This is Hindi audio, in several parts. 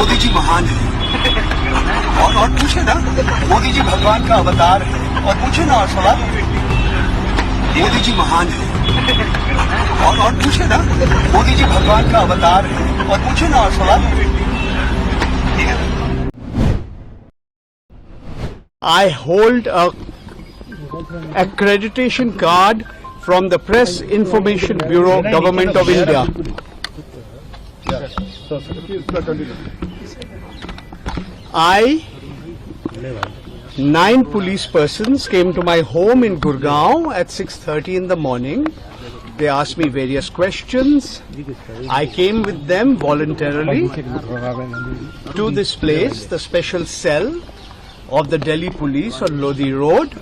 मोदी जी महान है। और पूछे ना, मोदी जी भगवान का अवतार है। और पूछे ना और सवाल, मोदी जी महान है। और पूछे ना, मोदी जी भगवान का अवतार है। और पूछे ना और सवाल, ठीक है। I hold a accreditation card from the Press Information Bureau, Government of India. Nine police persons came to my home in Gurgaon at 6:30 in the morning. They asked me various questions. I came with them voluntarily to this place, the special cell of the Delhi police on Lodi Road.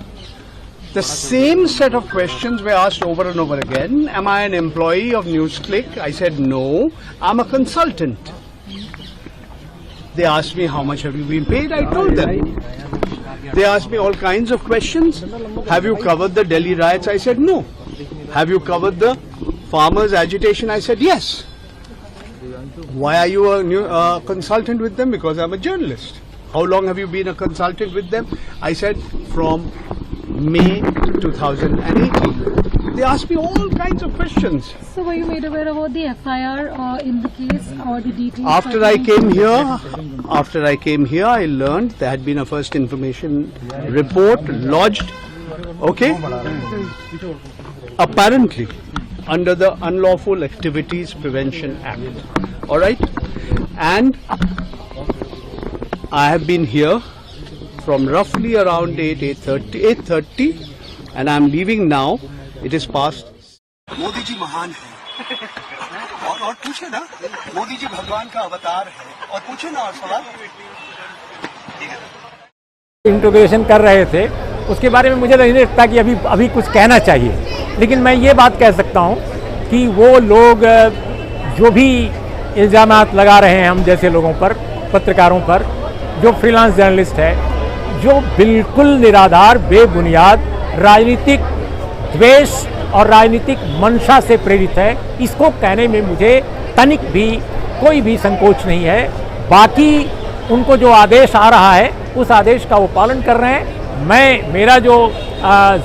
The same set of questions were asked over and over again. Am I an employee of NewsClick? I said no, I'm a consultant. They asked me how much have you been paid? I told them. They asked me all kinds of questions. Have you covered the Delhi riots? I said no. Have you covered the farmers' agitation? I said yes. Why are you a consultant with them? Because I'm a journalist. How long have you been a consultant with them? I said from May 2018. They asked me all kinds of questions. So were you made aware about the FIR in the case or the details? After I came here, I learned there had been a first information report lodged. Okay, apparently under the Unlawful Activities Prevention Act. All right, and I have been here from roughly around 8:30, and I am leaving now. It is past. Modi ji महान है। और पूछे ना, मोदी जी भगवान का अवतार है। और पूछे ना और सवाल, ठीक है। इंट्रोगेशन कर रहे थे, उसके बारे में मुझे नहीं लगता कि अभी कुछ कहना चाहिए। लेकिन मैं ये बात कह सकता हूँ कि वो लोग जो भी इल्ज़ामात लगा रहे हैं हम जैसे लोगों पर, पत्रकारों पर, जो फ्रीलांस जर्नलिस्ट है, जो बिल्कुल निराधार, बेबुनियाद राजनीतिक द्वेष और राजनीतिक मंशा से प्रेरित है, इसको कहने में मुझे तनिक भी कोई भी संकोच नहीं है। बाकी उनको जो आदेश आ रहा है उस आदेश का वो पालन कर रहे हैं। मेरा जो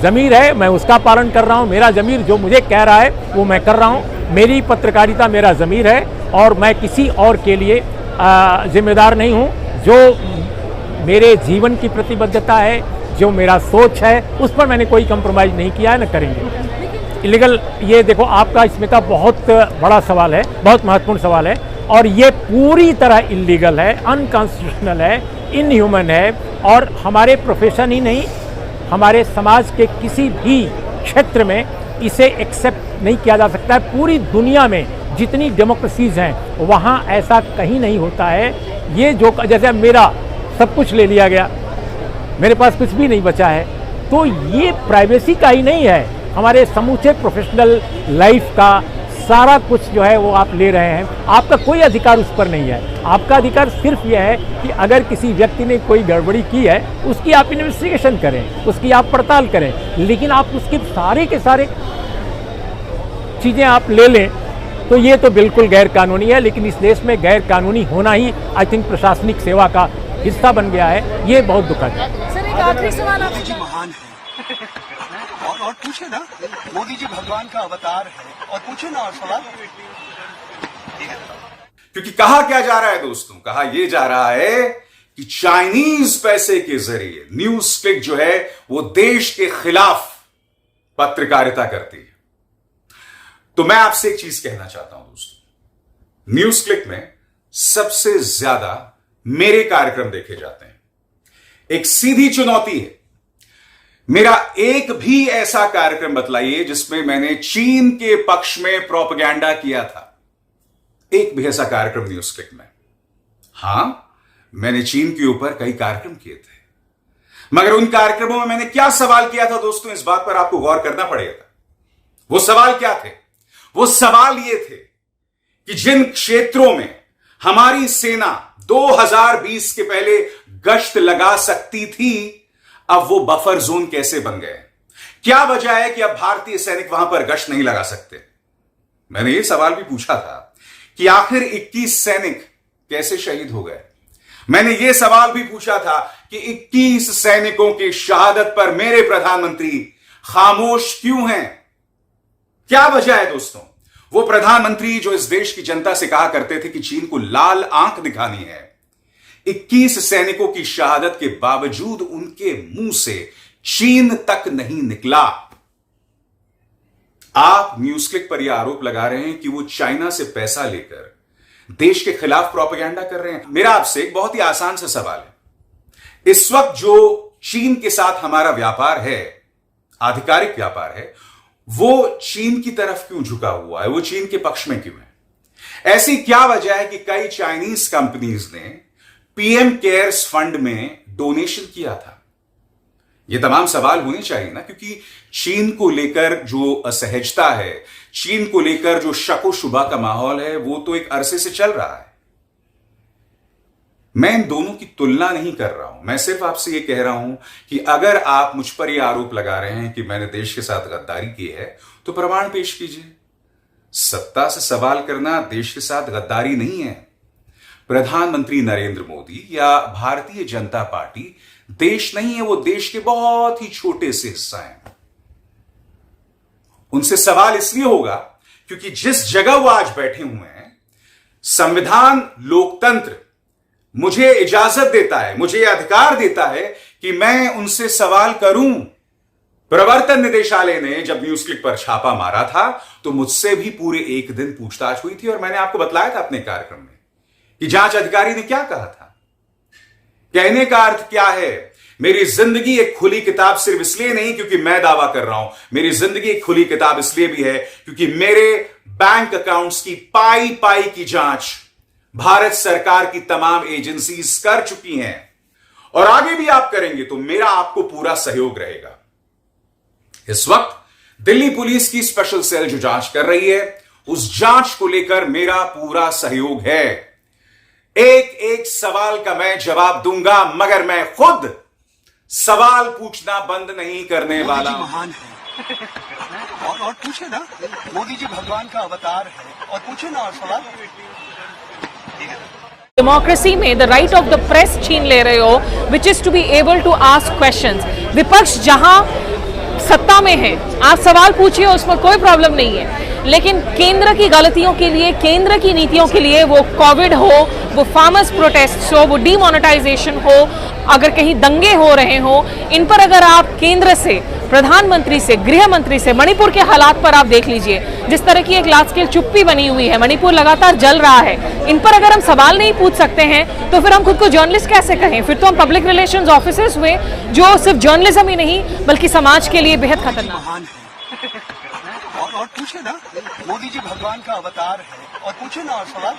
ज़मीर है मैं उसका पालन कर रहा हूँ। मेरा ज़मीर जो मुझे कह रहा है वो मैं कर रहा हूँ। मेरी पत्रकारिता मेरा ज़मीर है और मैं किसी और के लिए जिम्मेदार नहीं हूँ। जो मेरे जीवन की प्रतिबद्धता है, जो मेरा सोच है, उस पर मैंने कोई कंप्रोमाइज़ नहीं किया है, न करेंगे। इलीगल, ये देखो आपका इसमें का बहुत बड़ा सवाल है, बहुत महत्वपूर्ण सवाल है, और ये पूरी तरह इलीगल है, अनकॉन्स्टिट्यूशनल है, इनह्यूमन है, और हमारे प्रोफेशन ही नहीं, हमारे समाज के किसी भी क्षेत्र में इसे एक्सेप्ट नहीं किया जा सकता है। पूरी दुनिया में जितनी डेमोक्रेसीज़ हैं वहाँ ऐसा कहीं नहीं होता है। ये जो जैसे मेरा सब कुछ ले लिया गया, मेरे पास कुछ भी नहीं बचा है, तो ये प्राइवेसी का ही नहीं है, हमारे समूचे प्रोफेशनल लाइफ का सारा कुछ जो है वो आप ले रहे हैं। आपका कोई अधिकार उस पर नहीं है। आपका अधिकार सिर्फ यह है कि अगर किसी व्यक्ति ने कोई गड़बड़ी की है उसकी आप इन्वेस्टिगेशन करें, उसकी आप पड़ताल करें, लेकिन आप उसके सारे के सारे चीज़ें आप ले लें तो ये तो बिल्कुल गैर कानूनी है। लेकिन इस देश में गैर कानूनी होना ही आई थिंक प्रशासनिक सेवा का हिस्सा बन गया है। ये बहुत दुखद है। सर, एक आखिरी सवाल मोदी जी महान है। और पूछे ना, मोदी जी भगवान का अवतार है। और पूछे ना और सवाल, ठीक है। क्योंकि कहा क्या जा रहा है दोस्तों, कहा यह जा रहा है कि चाइनीज पैसे के जरिए न्यूज क्लिक जो है वो देश के खिलाफ पत्रकारिता करती है। तो मैं आपसे एक चीज कहना चाहता हूं दोस्तों, न्यूज क्लिक में सबसे ज्यादा मेरे कार्यक्रम देखे जाते हैं। एक सीधी चुनौती है, मेरा एक भी ऐसा कार्यक्रम बतलाइए जिसमें मैंने चीन के पक्ष में प्रोपेगेंडा किया था। एक भी ऐसा कार्यक्रम न्यूज क्लिक में। हां, मैंने चीन के ऊपर कई कार्यक्रम किए थे, मगर उन कार्यक्रमों में मैंने क्या सवाल किया था दोस्तों, इस बात पर आपको गौर करना पड़ेगा। वो सवाल क्या थे? वो सवाल ये थे कि जिन क्षेत्रों में हमारी सेना 2020 के पहले गश्त लगा सकती थी, अब वो बफर जोन कैसे बन गए? क्या वजह है कि अब भारतीय सैनिक वहां पर गश्त नहीं लगा सकते? मैंने ये सवाल भी पूछा था कि आखिर 21 सैनिक कैसे शहीद हो गए? मैंने यह सवाल भी पूछा था कि 21 सैनिकों की शहादत पर मेरे प्रधानमंत्री खामोश क्यों हैं? क्या वजह है दोस्तों? वो प्रधानमंत्री जो इस देश की जनता से कहा करते थे कि चीन को लाल आंख दिखानी है, 21 सैनिकों की शहादत के बावजूद उनके मुंह से चीन तक नहीं निकला। आप न्यूज क्लिक पर यह आरोप लगा रहे हैं कि वो चाइना से पैसा लेकर देश के खिलाफ प्रोपेगेंडा कर रहे हैं। मेरा आपसे एक बहुत ही आसान सा सवाल है, इस वक्त जो चीन के साथ हमारा व्यापार है, आधिकारिक व्यापार है, वो चीन की तरफ क्यों झुका हुआ है? वो चीन के पक्ष में क्यों है? ऐसी क्या वजह है कि कई चाइनीज कंपनीज ने पीएम केयर्स फंड में डोनेशन किया था? ये तमाम सवाल होने चाहिए ना, क्योंकि चीन को लेकर जो असहजता है, चीन को लेकर जो शक शुबा का माहौल है, वो तो एक अरसे से चल रहा है। मैं इन दोनों की तुलना नहीं कर रहा हूं, मैं सिर्फ आपसे यह कह रहा हूं कि अगर आप मुझ पर यह आरोप लगा रहे हैं कि मैंने देश के साथ गद्दारी की है, तो प्रमाण पेश कीजिए। सत्ता से सवाल करना देश के साथ गद्दारी नहीं है। प्रधानमंत्री नरेंद्र मोदी या भारतीय जनता पार्टी देश नहीं है, वो देश के बहुत ही छोटे से हिस्सा हैं। उनसे सवाल इसलिए होगा क्योंकि जिस जगह वो आज बैठे हुए हैं, संविधान, लोकतंत्र मुझे इजाजत देता है, मुझे यह अधिकार देता है कि मैं उनसे सवाल करूं। प्रवर्तन निदेशालय ने जब न्यूज क्लिक पर छापा मारा था तो मुझसे भी पूरे एक दिन पूछताछ हुई थी, और मैंने आपको बताया था अपने कार्यक्रम में कि जांच अधिकारी ने क्या कहा था। कहने का अर्थ क्या है? मेरी जिंदगी एक खुली किताब सिर्फ इसलिए नहीं क्योंकि मैं दावा कर रहा हूं, मेरी जिंदगी एक खुली किताब इसलिए भी है क्योंकि मेरे बैंक अकाउंट्स की पाई पाई की जांच भारत सरकार की तमाम एजेंसीज कर चुकी हैं, और आगे भी आप करेंगे तो मेरा आपको पूरा सहयोग रहेगा। इस वक्त दिल्ली पुलिस की स्पेशल सेल जो जांच कर रही है, उस जांच को लेकर मेरा पूरा सहयोग है। एक एक सवाल का मैं जवाब दूंगा, मगर मैं खुद सवाल पूछना बंद नहीं करने वाला। मोदी जी महान है, और पूछे ना, मोदी जी भगवान का अवतार है, और पूछे ना और सवाल। डेमोक्रेसी में the right of the press छीन ले रहे हो, which is to be able to ask questions. विपक्ष जहां सत्ता में है, आप सवाल पूछिए, उसमें कोई प्रॉब्लम नहीं है, लेकिन केंद्र की गलतियों के लिए, केंद्र की नीतियों के लिए, वो कोविड हो, वो फार्मर्स प्रोटेस्ट हो, वो डीमोनेटाइजेशन हो, अगर कहीं दंगे हो रहे हो, इन पर अगर आप केंद्र से, प्रधानमंत्री से, गृह मंत्री से, मणिपुर के हालात पर आप देख लीजिए, जिस तरह की एक लार्ज स्केल चुप्पी बनी हुई है, मणिपुर लगातार जल रहा है, इन पर अगर हम सवाल नहीं पूछ सकते हैं तो फिर हम खुद को जर्नलिस्ट कैसे कहें? फिर तो हम पब्लिक रिलेशंस ऑफिसर्स हुए, जो सिर्फ जर्नलिज्म ही नहीं बल्कि समाज के लिए बेहद खतरनाक। महान है, और पूछे ना, मोदी जी भगवान का अवतार है, और पूछे ना और सवाल।